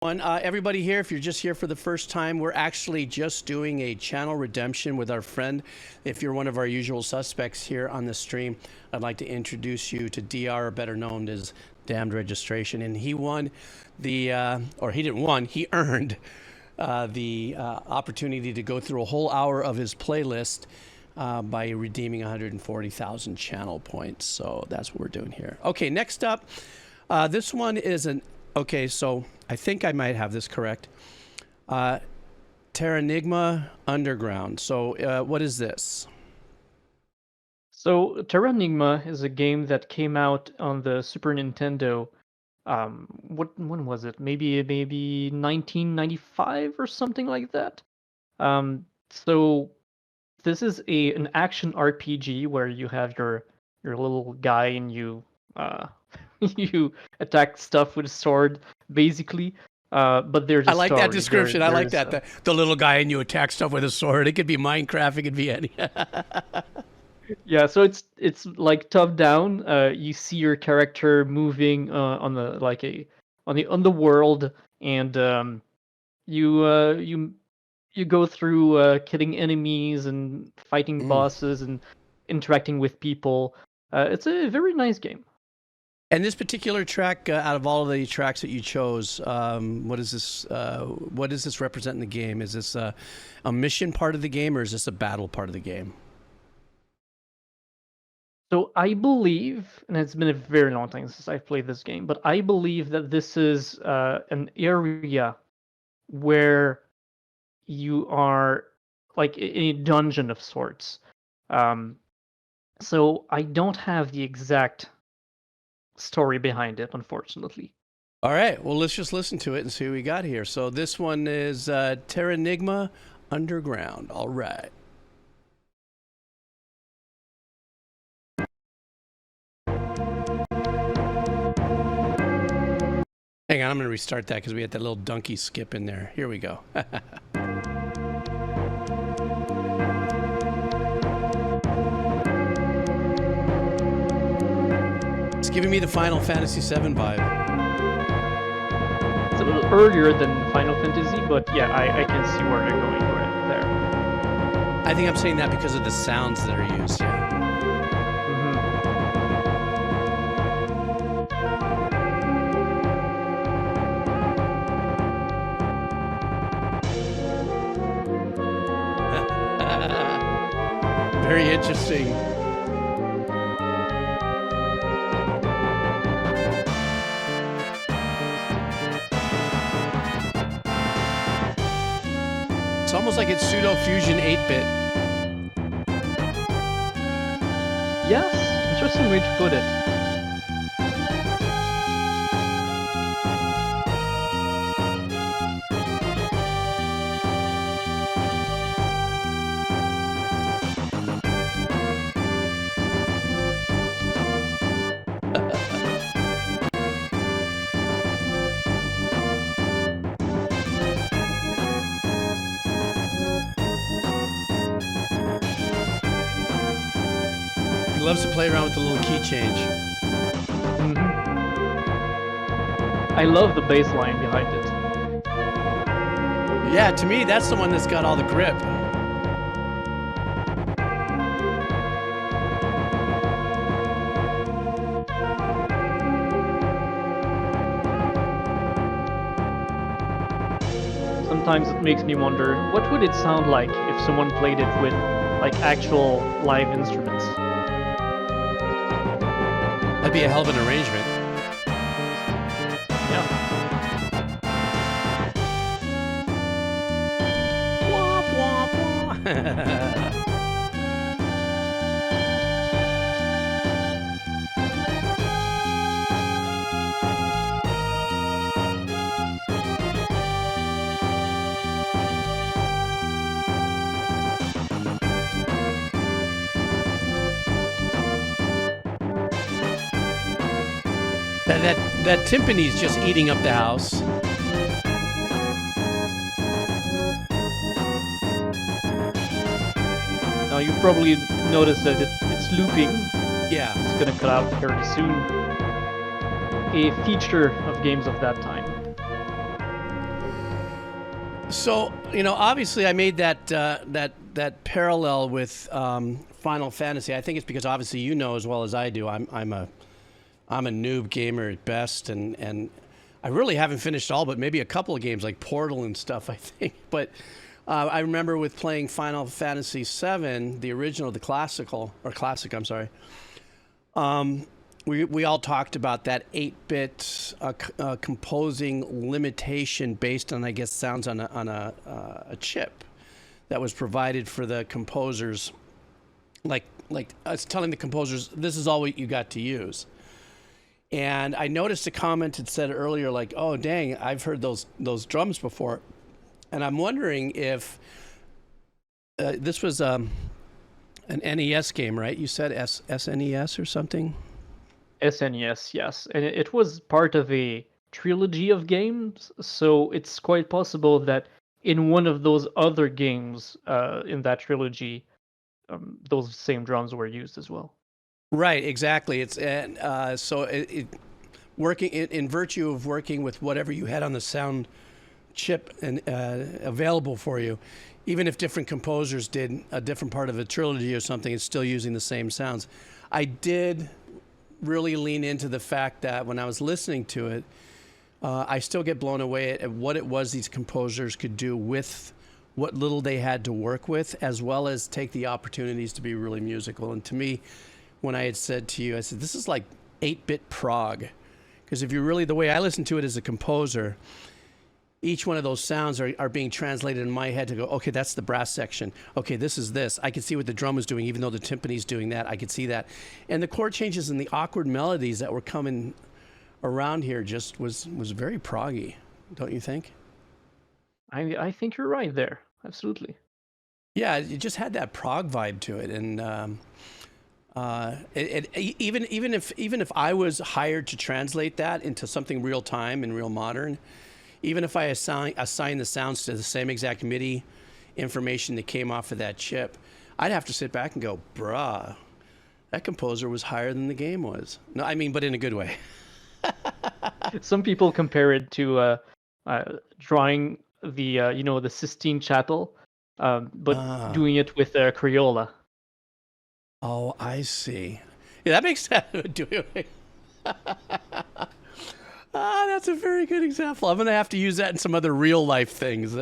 Everybody here, if you're just here for the first time, we're actually just doing a channel redemption with our friend. If you're one of our usual suspects here on the stream, I'd like to introduce you to DR, better known as Damned Registration. And he won the, or he didn't won, he earned the opportunity to go through a whole hour of his playlist by redeeming 140,000 channel points. So that's what we're doing here. Okay, next up, this one is an, okay, so I think I might have this correct. Terranigma Underground. So what is this? So Terranigma is a game that came out on the Super Nintendo. When was it? Maybe 1995 or something like that. So this is an action RPG where you have your little guy and you you attack stuff with a sword, basically. But there's a I like story. that description. I like that. The little guy and you attack stuff with a sword. It could be Minecraft. It could be any. Yeah, so it's like top down. You see your character moving on the underworld, and you go through killing enemies and fighting bosses and interacting with people. It's a very nice game. And this particular track, out of all of the tracks that you chose, what does this represent in the game? Is this a mission part of the game, or is this a battle part of the game? So I believe, and it's been a very long time since I've played this game, but I believe that this is an area where you are like in a dungeon of sorts. So I don't have the exact story behind it, unfortunately. All right, well, let's just listen to it and see what we got here. So this one is Terranigma Underground. All right. Hang on, I'm going to restart that because we had that little donkey skip in there. Here we go. It's giving me the Final Fantasy VII vibe. It's a little earlier than Final Fantasy, but yeah, I can see where they're going there. I think I'm saying that because of the sounds that are used, yeah. Very interesting. It's almost like it's pseudo fusion 8-bit. Yes, interesting way to put it. He loves to play around with the little key change. I love the bass line behind it. Yeah, to me, that's the one that's got all the grip. Sometimes it makes me wonder, what would it sound like if someone played it with like actual live instruments? That'd be a hell of an arrangement. Yeah. Wah, wah, wah. That timpani's just eating up the house. Now you've probably noticed that it's looping. Yeah. It's gonna cut out very soon. A feature of games of that time. So obviously, I made that parallel with Final Fantasy. I think it's because obviously as well as I do. I'm a noob gamer at best, and I really haven't finished all, but maybe a couple of games like Portal and stuff. I think, but I remember with playing Final Fantasy VII, the original, the classic. I'm sorry. We all talked about that 8-bit composing limitation based on, I guess, sounds on a chip that was provided for the composers, like us telling the composers, this is all you got to use. And I noticed a comment that said earlier, like, oh dang, I've heard those drums before, and I'm wondering if this was an NES game, right? You said SNES or something. SNES, yes, and it was part of a trilogy of games, so it's quite possible that in one of those other games in that trilogy, those same drums were used as well. Right, exactly. It's so working in virtue of working with whatever you had on the sound chip and available for you, even if different composers did a different part of a trilogy or something, it's still using the same sounds. I did really lean into the fact that when I was listening to it, I still get blown away at what it was these composers could do with what little they had to work with, as well as take the opportunities to be really musical. And to me, when I had said to you, I said, this is like 8-bit prog. Because if you really, the way I listen to it as a composer, each one of those sounds are being translated in my head to go, okay, that's the brass section. Okay, this is this. I can see what the drum is doing, even though the timpani's doing that. I could see that. And the chord changes and the awkward melodies that were coming around here just was very proggy, don't you think? I think you're right there. Absolutely. Yeah, it just had that prog vibe to it. And even if I was hired to translate that into something real time and real modern, even if I assign the sounds to the same exact MIDI information that came off of that chip, I'd have to sit back and go, bruh, that composer was higher than the game was. No, I mean, but in a good way. Some people compare it to drawing the the Sistine Chapel, but doing it with Crayola. Oh, I see. Yeah, that makes sense. That's a very good example. I'm going to have to use that in some other real life things.